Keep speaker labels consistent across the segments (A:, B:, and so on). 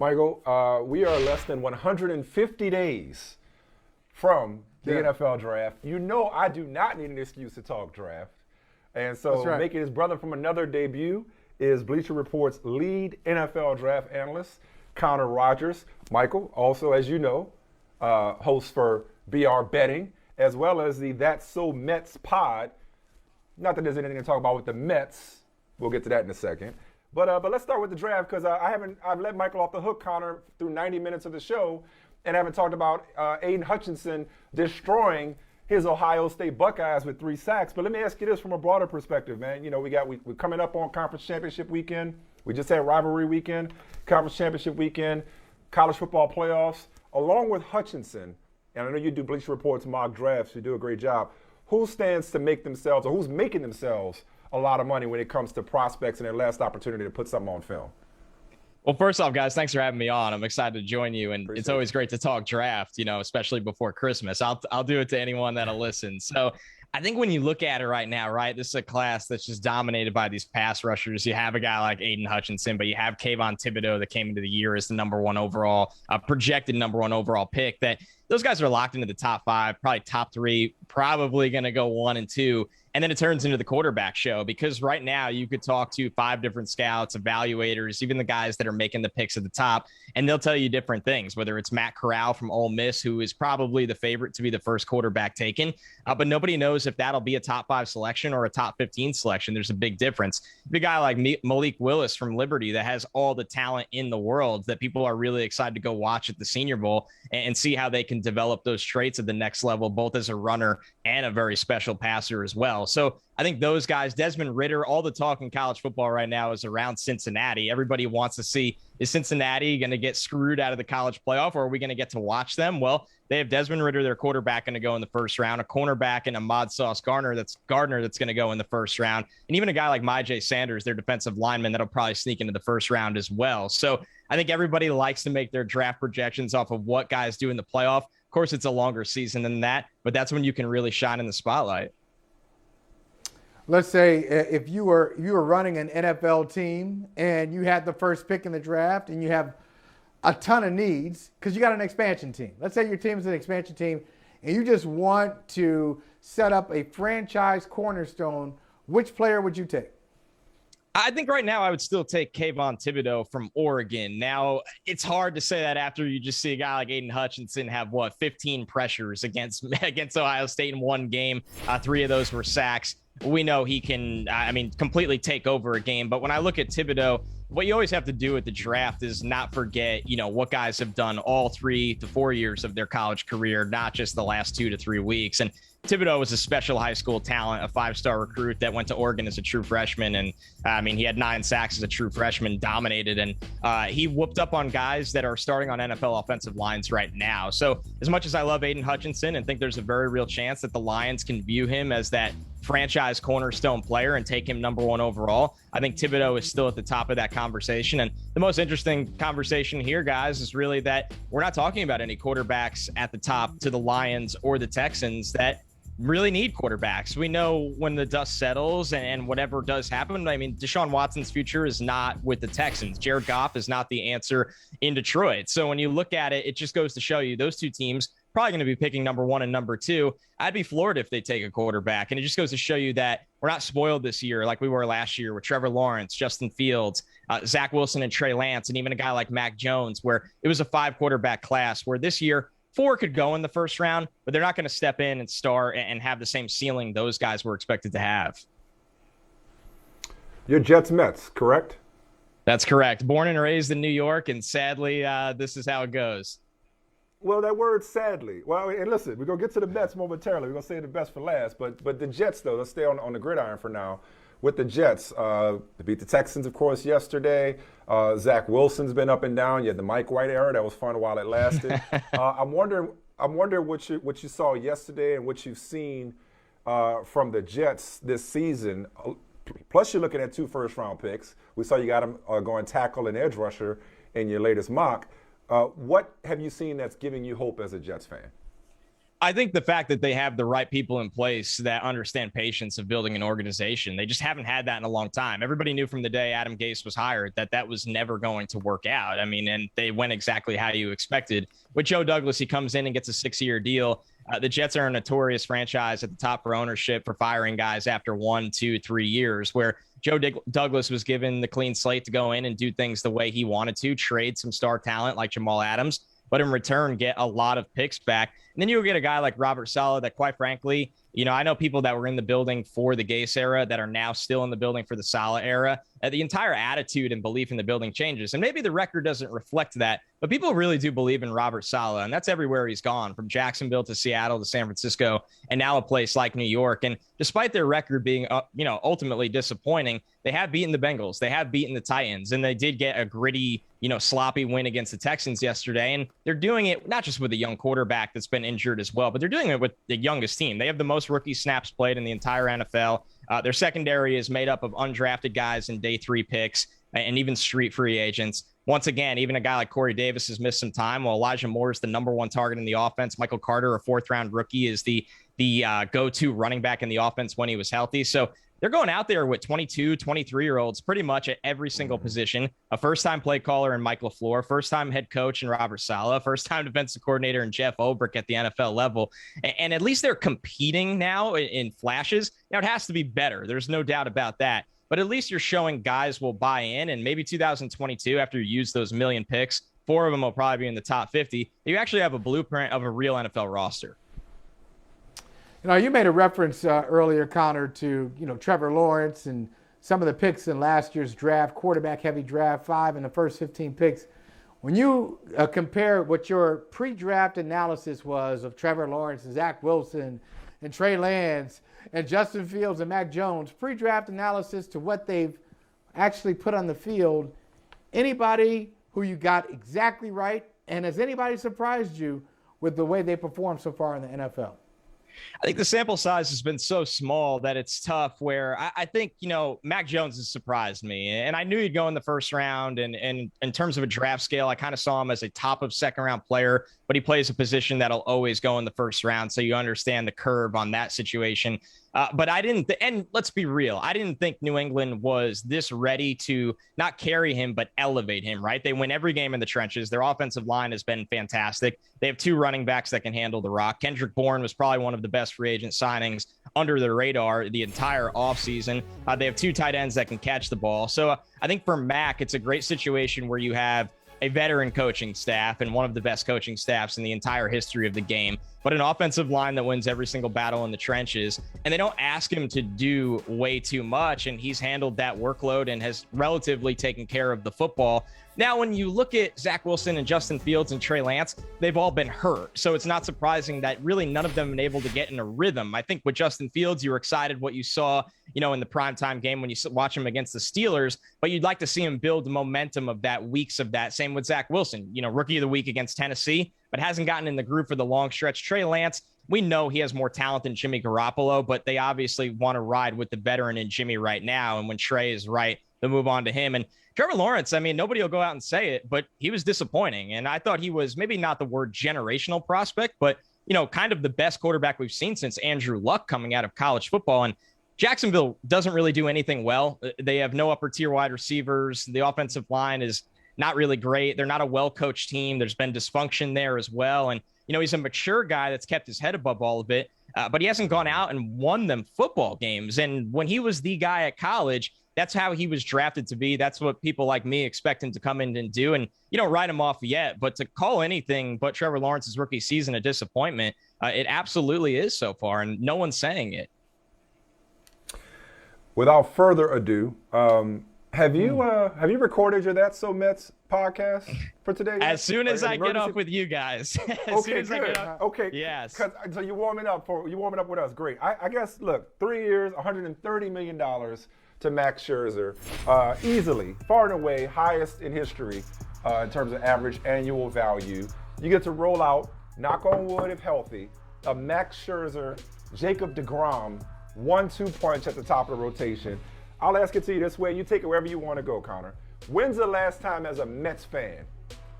A: Michael, we are less than 150 days from the NFL draft. You know I do not need an excuse to talk draft. And so making his brother from another debut is Bleacher Report's lead NFL draft analyst, Connor Rogers. Michael, also, as you know, host for BR Betting, as well as the That's So Mets pod. Not that there's anything to talk about with the Mets. We'll get to that in a second. But let's start with the draft because I've let Michael off the hook, Connor, through 90 minutes of the show, and haven't talked about Aiden Hutchinson destroying his Ohio State Buckeyes with 3 sacks. But let me ask you this from a broader perspective, man. You know, we're coming up on Conference Championship weekend. We just had rivalry weekend, Conference Championship weekend, college football playoffs. Along with Hutchinson, and I know you do Bleacher Report's mock drafts, you do a great job. Who stands to make themselves, or who's making themselves a lot of money when it comes to prospects and their last opportunity to put something on film?
B: Well, first off, guys, thanks for having me on. I'm excited to join you, and it's always great to talk draft, you know, especially before Christmas. I'll do it to anyone that'll listen. So I think when you look at it right now, right, this is a class that's just dominated by these pass rushers. You have a guy like Aiden Hutchinson, but you have Kayvon Thibodeau that came into the year as the projected number one overall pick. That those guys are locked into the top 5, probably top 3, probably going to go 1 and 2. And then it turns into the quarterback show because right now you could talk to 5 different scouts, evaluators, even the guys that are making the picks at the top, and they'll tell you different things, whether it's Matt Corral from Ole Miss, who is probably the favorite to be the first quarterback taken, but nobody knows if that'll be a top 5 selection or a top 15 selection. There's a big difference. The guy like Malik Willis from Liberty that has all the talent in the world that people are really excited to go watch at the Senior Bowl and see how they can develop those traits at the next level, both as a runner and a very special passer as well. So I think those guys, Desmond Ridder, all the talk in college football right now is around Cincinnati. Everybody wants to see, is Cincinnati going to get screwed out of the college playoff, or are we going to get to watch them? Well, they have Desmond Ridder, their quarterback, going to go in the first round, a cornerback and Ahmad Sauce Gardner that's going to go in the first round, and even a guy like Myjai Sanders, their defensive lineman, that'll probably sneak into the first round as well. So I think everybody likes to make their draft projections off of what guys do in the playoff. Of course, it's a longer season than that, but that's when you can really shine in the spotlight.
C: Let's say if you were running an NFL team and you had the first pick in the draft and you have a ton of needs because you got an expansion team. Let's say your team is an expansion team and you just want to set up a franchise cornerstone. Which player would you take?
B: I think right now I would still take Kayvon Thibodeau from Oregon. Now, it's hard to say that after you just see a guy like Aiden Hutchinson have, 15 pressures against Ohio State in one game. 3 of those were sacks. We know he can, completely take over a game. But when I look at Thibodeau, what you always have to do at the draft is not forget, what guys have done all 3 to 4 years of their college career, not just the last 2 to 3 weeks. And Thibodeau was a special high school talent, a 5-star recruit that went to Oregon as a true freshman. And he had 9 sacks as a true freshman, dominated. And he whooped up on guys that are starting on NFL offensive lines right now. So as much as I love Aiden Hutchinson and think there's a very real chance that the Lions can view him as that franchise cornerstone player and take him number 1 overall, I think Thibodeau is still at the top of that conversation. And the most interesting conversation here, guys, is really that we're not talking about any quarterbacks at the top to the Lions or the Texans that really need quarterbacks. We know when the dust settles and whatever does happen, Deshaun Watson's future is not with the Texans. Jared Goff is not the answer in Detroit. So when you look at it, it just goes to show you those 2 teams probably going to be picking number 1 and number 2. I'd be floored if they take a quarterback. And it just goes to show you that we're not spoiled this year like we were last year with Trevor Lawrence, Justin Fields, Zach Wilson, and Trey Lance, and even a guy like Mac Jones, where it was a 5 quarterback class, where this year 4 could go in the first round, but they're not going to step in and start and have the same ceiling those guys were expected to have.
A: You're Jets Mets, correct?
B: That's correct. Born and raised in New York, and sadly, this is how it goes.
A: Well, that word sadly. Well, and listen, we're going to get to the Mets momentarily. We're going to say the best for last. But the Jets, though, let's stay on the gridiron for now. With the Jets, they beat the Texans, of course, yesterday. Zach Wilson's been up and down. You had the Mike White era. That was fun while it lasted. I'm wondering what you saw yesterday and what you've seen from the Jets this season. Plus, you're looking at 2 first-round picks. We saw you got them going tackle and edge rusher in your latest mock. What have you seen that's giving you hope as a Jets fan?
B: I think the fact that they have the right people in place that understand patience of building an organization, they just haven't had that in a long time. Everybody knew from the day Adam Gase was hired that that was never going to work out. I mean, and they went exactly how you expected. With Joe Douglas, he comes in and gets a 6-year deal. The Jets are a notorious franchise at the top for ownership for firing guys after 1, 2, 3 years, where Joe Douglas was given the clean slate to go in and do things the way he wanted to, trade some star talent like Jamal Adams, but in return, get a lot of picks back. And then you'll get a guy like Robert Saleh that, quite frankly, you know, I know people that were in the building for the Gase era that are now still in the building for the Saleh era. The entire attitude and belief in the building changes. And maybe the record doesn't reflect that, but people really do believe in Robert Saleh. And that's everywhere he's gone, from Jacksonville to Seattle to San Francisco, and now a place like New York. And despite their record being, ultimately disappointing, they have beaten the Bengals. They have beaten the Titans, and they did get a gritty, sloppy win against the Texans yesterday. And they're doing it not just with a young quarterback that's been injured as well, but they're doing it with the youngest team. They have the most rookie snaps played in the entire NFL. Their secondary is made up of undrafted guys and day 3 picks and even street free agents. Once again, even a guy like Corey Davis has missed some time, while Elijah Moore is the number 1 target in the offense. Michael Carter, a 4th-round rookie, is the go-to running back in the offense when he was healthy. So they're going out there with 22, 23-year-olds pretty much at every single position. A first-time play caller in Mike LaFleur, first-time head coach in Robert Saleh, first-time defensive coordinator in Jeff Ulbrich at the NFL level. And at least they're competing now in flashes. Now, it has to be better. There's no doubt about that. But at least you're showing guys will buy in, and maybe 2022, after you use those million picks, 4 of them will probably be in the top 50. You actually have a blueprint of a real NFL roster.
C: You made a reference earlier, Connor, to, Trevor Lawrence and some of the picks in last year's draft, quarterback-heavy draft, 5 in the first 15 picks. When you compare what your pre-draft analysis was of Trevor Lawrence and Zach Wilson and Trey Lance and Justin Fields and Mac Jones, pre-draft analysis to what they've actually put on the field, anybody who you got exactly right, and has anybody surprised you with the way they performed so far in the NFL?
B: I think the sample size has been so small that it's tough, where I think, Mac Jones has surprised me, and I knew he'd go in the first round. And in terms of a draft scale, I kind of saw him as a top of 2nd round player, but he plays a position that'll always go in the first round. So you understand the curve on that situation. But I didn't, and let's be real, I didn't think New England was this ready to not carry him, but elevate him, right? They win every game in the trenches. Their offensive line has been fantastic. They have 2 running backs that can handle the rock. Kendrick Bourne was probably one of the best free agent signings under the radar the entire offseason. They have 2 tight ends that can catch the ball. So I think for Mac, it's a great situation where you have a veteran coaching staff and one of the best coaching staffs in the entire history of the game, but an offensive line that wins every single battle in the trenches. And they don't ask him to do way too much, and he's handled that workload and has relatively taken care of the football. Now, when you look at Zach Wilson and Justin Fields and Trey Lance, they've all been hurt. So it's not surprising that really none of them have been able to get in a rhythm. I think with Justin Fields, you were excited what you saw, in the primetime game when you watch him against the Steelers, but you'd like to see him build the momentum of that, weeks of that. Same with Zach Wilson, rookie of the week against Tennessee, but hasn't gotten in the groove for the long stretch. Trey Lance, we know he has more talent than Jimmy Garoppolo, but they obviously want to ride with the veteran in Jimmy right now. And when Trey is right, they'll move on to him. And Trevor Lawrence, nobody will go out and say it, but he was disappointing. And I thought he was maybe not the word generational prospect, but, kind of the best quarterback we've seen since Andrew Luck coming out of college football. And Jacksonville doesn't really do anything well. They have no upper tier wide receivers. The offensive line is not really great. They're not a well-coached team. There's been dysfunction there as well. And, he's a mature guy that's kept his head above all of it, but he hasn't gone out and won them football games. And when he was the guy at college, that's how he was drafted to be. That's what people like me expect him to come in and do. And you don't write him off yet, but to call anything but Trevor Lawrence's rookie season a disappointment, it absolutely is so far, and no one's saying it.
A: Without further ado, have you recorded your That's So Mets podcast for today?
B: As soon as I get off with you guys.
A: Okay, good. Okay,
B: yes.
A: So you're warming up with us. Great. I guess. Look, 3 years, $130 million to Max Scherzer, easily, far and away, highest in history in terms of average annual value. You get to roll out, knock on wood if healthy, a Max Scherzer, Jacob deGrom 1-2 punch at the top of the rotation. I'll ask it to you this way. You take it wherever you want to go, Connor. When's the last time as a Mets fan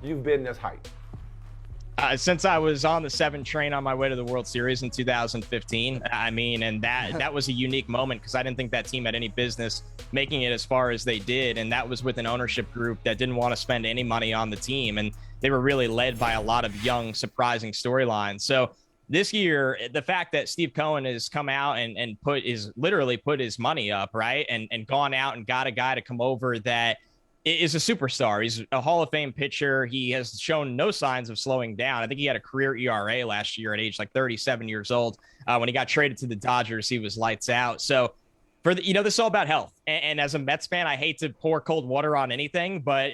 A: you've been this hyped?
B: Since I was on the 7 train on my way to the World Series in 2015, I mean, and that was a unique moment because I didn't think that team had any business making it as far as they did. And that was with an ownership group that didn't want to spend any money on the team. And they were really led by a lot of young, surprising storylines. So this year, the fact that Steve Cohen has come out and literally put his money up, right? And gone out and got a guy to come over that is a superstar. He's a Hall of Fame pitcher. He has shown no signs of slowing down. I think he had a career ERA last year at age like 37 years old. When he got traded to the Dodgers, he was lights out. So this is all about health. And as a Mets fan, I hate to pour cold water on anything, but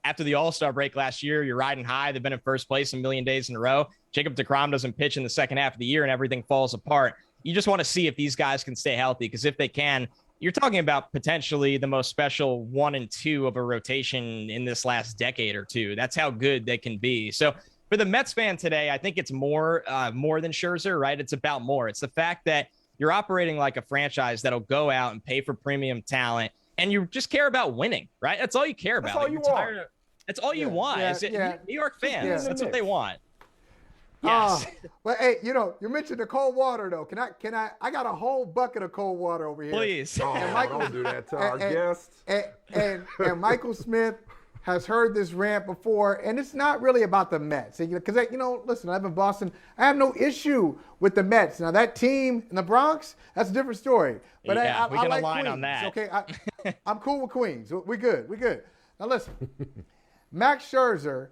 B: after the All-Star break last year, you're riding high. They've been in first place a million days in a row. Jacob deGrom doesn't pitch in the second half of the year and everything falls apart. You just want to see if these guys can stay healthy, because if they can, you're talking about potentially the most special 1 and 2 of a rotation in this last decade or two. That's how good they can be. So for the Mets fan today, I think it's more than Scherzer, right? It's about more. It's the fact that you're operating like a franchise that'll go out and pay for premium talent, and you just care about winning, right? That's all you care about.
A: That's all you want.
B: That's all you want. New York fans, that's what they want. Yes.
C: Well, hey, you mentioned the cold water though. I got a whole bucket of cold water over here.
B: Please.
A: And Michael, don't do that to our guests.
C: And Michael Smith has heard this rant before, and it's not really about the Mets. Because, listen, I live in Boston. I have no issue with the Mets. Now, that team in the Bronx, that's a different story. But
B: yeah, we can
C: like
B: align
C: Queens,
B: on that.
C: Okay, I'm cool with Queens. We good. Now, listen, Max Scherzer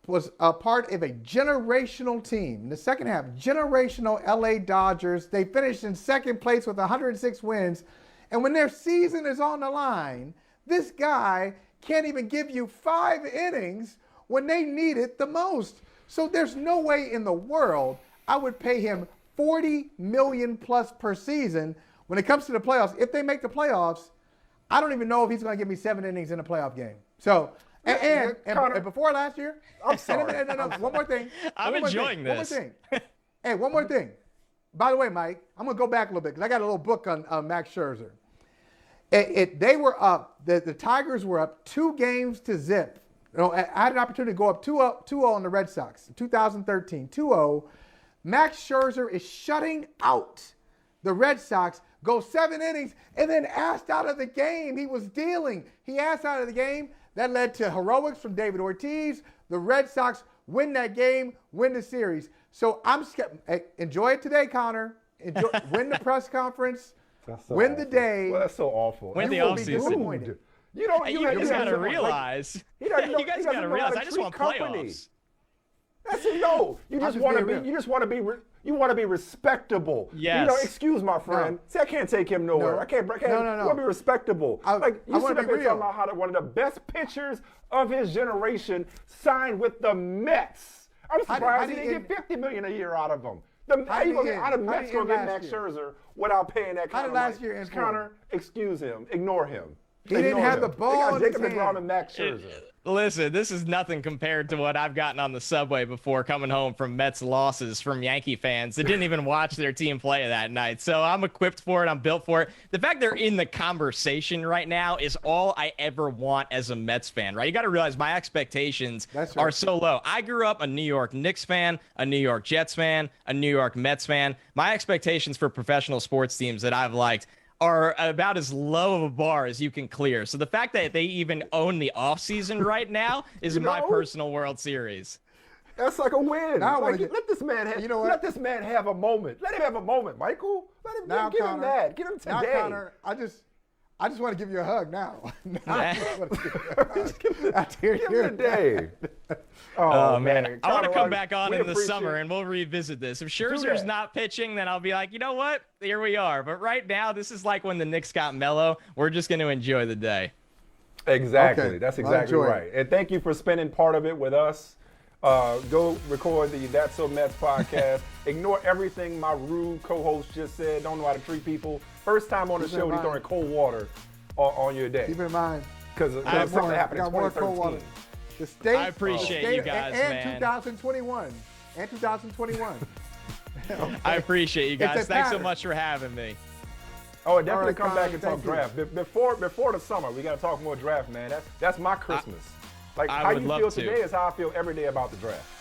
C: was a part of a generational team. In the second half, generational LA Dodgers. They finished in second place with 106 wins. And when their season is on the line, this guy can't even give you 5 innings when they need it the most. So there's no way in the world I would pay him $40 million plus per season when it comes to the playoffs. If they make the playoffs, I don't even know if he's going to give me 7 innings in a playoff game. So, and before last year,
A: I'm sorry.
C: No, one more thing.
B: I'm enjoying this.
C: One more thing. Hey, one more thing. By the way, Mike, I'm going to go back a little bit because I got a little book on Max Scherzer. They were up. The Tigers were up 2-0. I had an opportunity to go up 2-0 on the Red Sox in 2013, 2-0. Max Scherzer is shutting out the Red Sox, goes 7 innings, and then asked out of the game. He was dealing. He asked out of the game. That led to heroics from David Ortiz. The Red Sox win that game, win the series. So enjoy it today, Connor. Win the press conference. Win the day.
A: Well, that's so awful.
B: Win the offseason.
A: You guys
B: got to realize. You guys got to realize. I just want playoffs.
A: That's no. You just want to be respectable.
B: Yes.
A: Excuse my friend.
C: No.
A: See, I can't take him nowhere.
C: No.
A: I can't.
C: No.
A: You want to be respectable.
C: I
A: want to be
C: real.
A: talking about how one of the best pitchers of his generation signed with the Mets. I'm surprised he didn't get $50 million a year out of them. How you gonna get Mets gonna get Max Scherzer without paying that kind of money?
C: last year end?
A: Connor, excuse him. Ignore him.
C: He didn't have the ball in his
A: Jacob deGrom
C: hand.
A: and Max Scherzer.
B: Listen, this is nothing compared to what I've gotten on the subway before coming home from Mets losses from Yankee fans that didn't even watch their team play that night. So I'm equipped for it. I'm built for it. The fact they're in the conversation right now is all I ever want as a Mets fan, right? You got to realize my expectations are so low. I grew up a New York Knicks fan, a New York Jets fan, a New York Mets fan. My expectations for professional sports teams that I've liked are about as low of a bar as you can clear. So the fact that they even own the offseason right now is my personal World Series.
A: That's like a win. Let this man have.
C: Let
A: this man have a moment. Let him have a moment, Michael. Let him give him that. Give him today.
C: Now, Connor, I just want to give you a hug now.
A: Give him today.
B: Oh man, I want to come back on in the summer and we'll revisit this. If Scherzer's not pitching, then I'll be like, you know what? Here we are. But right now, this is like when the Knicks got mellow. We're just going to enjoy the day.
A: Exactly.
C: Okay.
A: That's exactly right. And thank you for spending part of it with us. Go record the That's So Mets podcast. Ignore everything my rude co-host just said. Don't know how to treat people. First time on the show, he's throwing cold water on your day.
C: Keep in mind.
A: Because something happened in 2013.
C: The state,
B: I appreciate you guys,
C: and 2021. And 2021. Okay.
B: I appreciate you guys. Thanks so much for having me.
A: Oh, and definitely come
C: Connor,
A: back and talk draft. Before the summer, we got to talk more draft, man. That's my Christmas. How you feel today is how I feel every day about the draft.